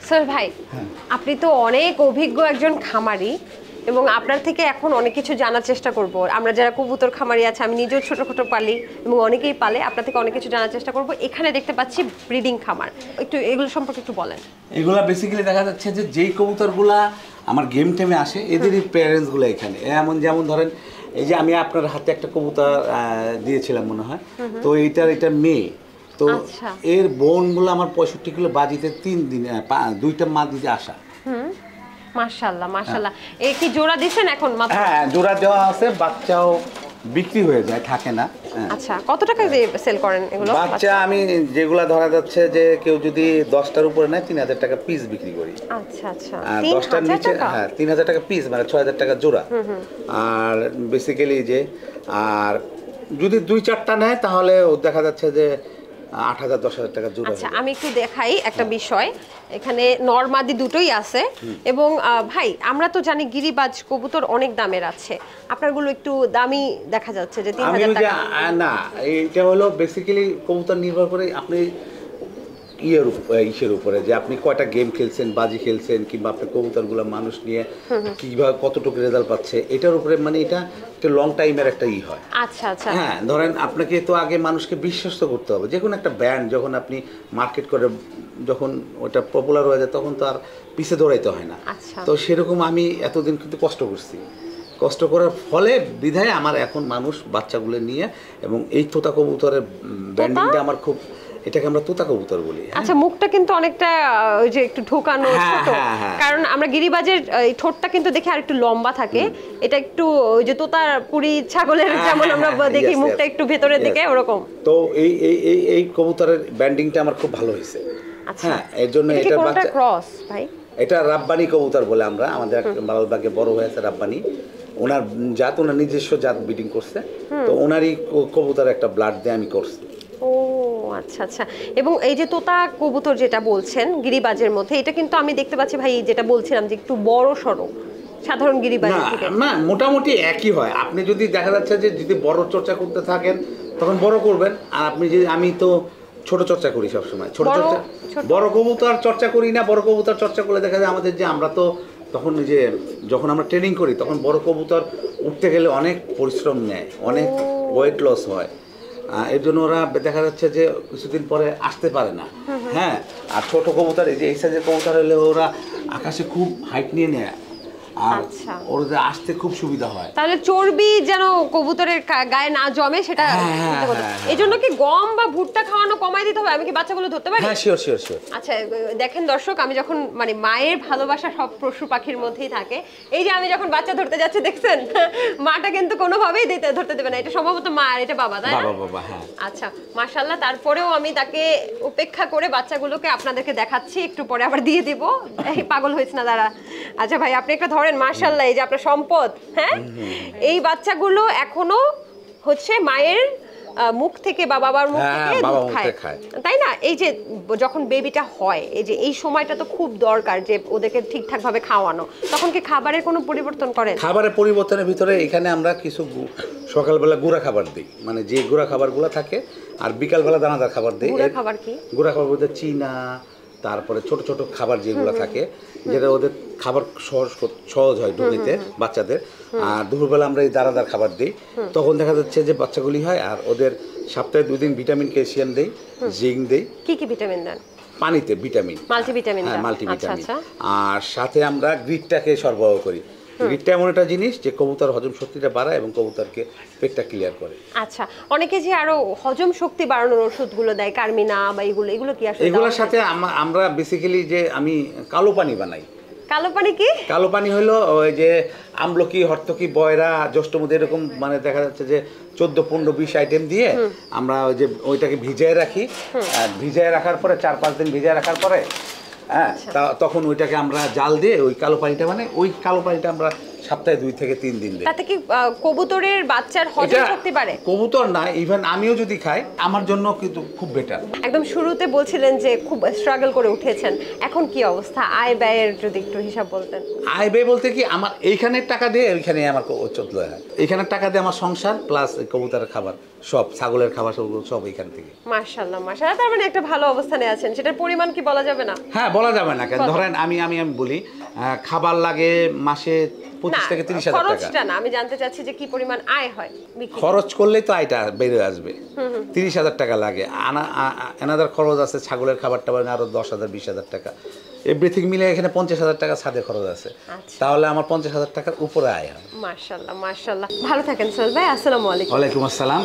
Sir ভাই, আপনি তো অনেক অভিজ্ঞ একজন খামারি এবং আপনার থেকে এখন অনেক কিছু জানার চেষ্টা করব। আমরা যারা কবুতর খামারি আছে, আমি নিজেও ছোট পালি এবং অনেকেই পালে, আপনার থেকে অনেক কিছু জানার চেষ্টা করব। এখানে দেখতে পাচ্ছি ব্রিডিং খামার, একটু এগুলো সম্পর্কে একটু বলেন। এগুলা বেসিক্যালি দেখা যাচ্ছে যে যেই কবুতরগুলা আমার গেম টেমে আসে এদেরই প্যারেন্টসগুলো এখানে, যেমন ধরেন এই যে আমি আপনার হাতে একটা কবুতর দিয়েছিলাম মনে হয়, তো এটা মেয়ে, তো এর বোনগুলো আমার 65 কিলো বাজিতে 3 দিন 2টা মা দিতে আসা। মাশাআল্লাহ মাশাআল্লাহ। এই কি জোড়া দিবেন এখন মাত্র? হ্যাঁ, জোড়া দেওয়া আছে, বাচ্চাও বিক্রি হয়ে যায়, থাকে না। আচ্ছা, কত টাকা দিয়ে সেল করেন এগুলো? বাচ্চা আমি যেগুলা ধরা যাচ্ছে যে কেউ যদি 10টার উপরে নেয় 3000 টাকা পিস বিক্রি করি। আচ্ছা আচ্ছা, আর 10টার নিচে হ্যাঁ 3000 টাকা পিস, মানে 6000 টাকা জোড়া। আর বেসিক্যালি যে আর যদি 2-4টা নেয় তাহলে দেখা যাচ্ছে যে 8000-10000 টাকা জোড়া। আচ্ছা, আমি একটু দেখাই একটা বিষয়। এখানে নরমাদি দুটোই আছে এবং ভাই আমরা তো জানি গিরিবাজ কবুতর অনেক দামের আছে, আপনারগুলো একটু দামি দেখা যাচ্ছে যে 3000 টাকা। না, এটা হলো বেসিক্যালি কবুতর নির্ভর করে আপনি ইসের উপরে যে আপনি কয়টা গেম খেলছেন, বাজি খেলছেন, কিংবা আপনার কবুতরগুলো মানুষ নিয়ে কিভাবে কতটুকু রেজাল্ট পাচ্ছে, এটার উপরে মানে এটা একটা লং টাইমের একটা হয়। আচ্ছা আচ্ছা, হ্যাঁ, ধরেন আপনাকে তো আগে মানুষকে বিশ্বস্ত করতে হবে। যে কোনো একটা ব্র্যান্ড যখন আপনি মার্কেট করে যখন ওটা পপুলার হয়ে যায় তখন তো আর পিছে দৌড়াইতে হয় না। তো সেরকম আমি এতদিন কিন্তু কষ্ট করছি, কষ্ট করার ফলে বিধায় আমার এখন মানুষ বাচ্চাগুলো নিয়ে, এবং এই তোতা কবুতরের ব্র্যান্ডিংটা আমার খুব, এটাকে আমরা তোতা কবুতর বলি। আচ্ছা, মুখটা কিন্তু অনেকটা ওই যে একটু ঢোকানো ছোট, কারণ আমরা গিরিবাজের এই ঠোঁটটা কিন্তু দেখে আর একটু লম্বা থাকে, এটা একটু ওই যে তোতাপুরি ছাগলের যেমন আমরা দেখি মুখটা একটু ভেতরের দিকে ওরকম। তো এই এই এই এই কবুতরের ব্র্যান্ডিংটা আমার খুব ভালো হয়েছে। হ্যাঁ, এর জন্য এটা বাচ্চা ক্রস ভাই, এটা রাব্বানি কবুতর বলে আমরা, আমাদের মালালবাগে বড় হয়েছে রাব্বানি, ওনার জাত, ওনার নিজস্ব জাত ব্রিডিং করছে, তো ওনারই কবুতর একটা ব্লাড দিয়ে আমি করছি। ও আচ্ছা আচ্ছা। এবং এই যে তোতা কবুতর যেটা বলছেন গিরিবাজের মধ্যে, এটা কিন্তু আমি দেখতে পাচ্ছি ভাই, যেটা বলছিলাম যে একটু বড় সরো সাধারণ গিরিবাজের থেকে। না, মোটামুটি একই হয়। আপনি যদি দেখা যাচ্ছে যে যদি বড় চর্চা করতে থাকেন তখন বড় করবেন, আর আপনি যদি, আমি তো ছোট চর্চা করি সবসময়, ছোট চর্চা, বড় কবুতর চর্চা করি না। বড় কবুতর চর্চা করলে দেখা যায় আমাদের যে আমরা তো তখন যে যখন আমরা ট্রেনিং করি তখন বড় কবুতর উঠতে গেলে অনেক পরিশ্রম নেয়, অনেক ওয়েট লস হয়, এর জন্য ওরা দেখা যাচ্ছে যে কিছুদিন পরে আসতে পারে না। হ্যাঁ, আর ছোট কবুতর এই যে এই সাইজের কবুতর হলে ওরা আকাশে খুব হাইট নিয়ে নেয়, আর ওদের আসতে খুব সুবিধা হয়। তাহলে চর্বি যেন কবুতরের গায়ে না জমে সেটা, এই জন্য কি গম বা ভুট্টা খাওয়ানো কমাই দিতে হবে? আমি কি বাচ্চাগুলো ধরতে পারি? হ্যাঁ, শিওর শিওর শিওর। আচ্ছা দেখেন দর্শক, আমি যখন মানে মায়ের ভালোবাসা সব পশু পাখির মধ্যেই থাকে, এই যে আমি যখন বাচ্চা ধরতে যাচ্ছি দেখছেন, মাটা কিন্তু কোনোভাবেই ধরতে দেবে না, এটা সম্ভবত মা আর এটা বাবা, তাই না? বাবা, হ্যাঁ। আচ্ছা মাশাআল্লাহ, তারপরেও আমি তাকে উপেক্ষা করে বাচ্চাগুলোকে আপনাদেরকে দেখাচ্ছি, একটু পরে আবার দিয়ে দিব। এই পাগল হয়েছে না দাঁড়া। আচ্ছা ভাই, আপনি একটা ধরেন, মাশাআল্লাহ, এই যে আপনার সম্পদ। হ্যাঁ, এই বাচ্চাগুলো এখনো হচ্ছে মায়ের মুখ থেকে বা বাবার মুখ থেকে দুধ খায়, তাই না? এই যে যখন বেবিটা হয়, এই যে এই সময়টা তো খুব দরকার যে ওদেরকে ঠিকঠাক ভাবে খাওয়ানো, তখন কি খাবারের কোনো পরিবর্তন করেন? খাবারের পরিবর্তনের ভিতরে এখানে আমরা কিছু সকালবেলা গুঁড়া খাবার দিই, মানে যে গুঁড়া খাবারগুলো থাকে, আর বিকালবেলা দানাদার খাবার দিই। গুঁড়া খাবার কি? গুঁড়া খাবার বলতে চীনা, তারপরে ছোট ছোট খাবার যেগুলো থাকে, যেটা ওদের খাবার সহজ হয় ঢুকিতে বাচ্চাদের। আর দুপুরবেলা আমরা এই দানাদার খাবার দিই, তখন দেখা যাচ্ছে যে বাচ্চাগুলি হয়। আর ওদের সপ্তাহে 2 দিন ভিটামিন ক্যালসিয়াম দেই, জিঙ্ক দেই। কি কি ভিটামিন দেন? পানিতে ভিটামিন, মাল্টিভিটামিন। হ্যাঁ, মাল্টিভিটামিন। আর সাথে আমরা গ্রিটটাকে সরবরাহ করি। গ্রিটটা এমন একটা জিনিস যে কবুতর হজম শক্তিটা বাড়ায় এবং কবুতরকে পেটটা ক্লিয়ার করে। আচ্ছা, অনেকে যে আরো হজম শক্তি বাড়ানোর ওষুধগুলো দেয়, কার্মিনা বা এগুলো কি আসলে? এগুলোর সাথে আমরা বেসিক্যালি যে আমি কালো পানি বানাই। কালো পানি কি? কালো পানি হলো ওই যে আমলকি, হর্তকি, বয়রা, জ্যৈষ্ঠমধু, এরকম মানে দেখা যাচ্ছে যে 14, 15, 20 আইটেম দিয়ে আমরা ওই যে ওইটাকে ভিজিয়ে রাখি। ভিজিয়ে রাখার পরে 4-5 দিন ভিজিয়ে রাখার পরে, হ্যাঁ, তখন ওইটাকে আমরা জাল দিয়ে ওই কালো পানিটা, মানে ওই কালো পানিটা আমরা সপ্তাহে 2 থেকে 3 দিন দেয়। তাতে কি কবুতরের বাচ্চার হজম শক্তি বাড়ে? কবুতর না, ইভেন আমিও যদি খাই আমার জন্য কিন্তু খুব বেটার। একদম শুরুতে বলছিলেন যে খুব স্ট্রাগল করে উঠেছেন, এখন কি অবস্থা? আয় ব্যয়ের যদি একটু হিসাব বলতেন। আয় ব্যয় বলতে কি, আমার এইখানের টাকা দিয়ে ওইখানে আমার চলতে হয়। এইখানের টাকা দিয়ে আমার সংসার প্লাস কবুতরের খাবার সব, ছাগলের খাবার সব এইখান থেকে। মাশাআল্লাহ মাশাআল্লাহ, তার মানে একটা ভালো অবস্থানে আছেন। সেটার পরিমাণ কি বলা যাবে না? হ্যাঁ, বলা যাবে না কেন, ধরেন আমি বলি খাবার লাগে মাসে 25 থেকে 30 হাজার টাকা। খরচটা না, আমি জানতে চাচ্ছি যে কি পরিমাণ আয় হয় বিক্রি। খরচ করলেই তো আয়টা বেড়ে আসবে। 30,000 টাকা লাগে, এনাদার খরচ আছে ছাগলের খাবার টাবার আরো 10,000 20,000 টাকা, এভরিথিং মিলে এখানে 50,000 টাকা ছাদে খরচ আছে। তাহলে আমার 50,000 টাকার উপরে আয় হয়। মাশাআল্লাহ মাশাআল্লাহ, ভালো থাকেন সোহেল ভাই, আসসালামু আলাইকুম। ওয়ালাইকুম আসসালাম।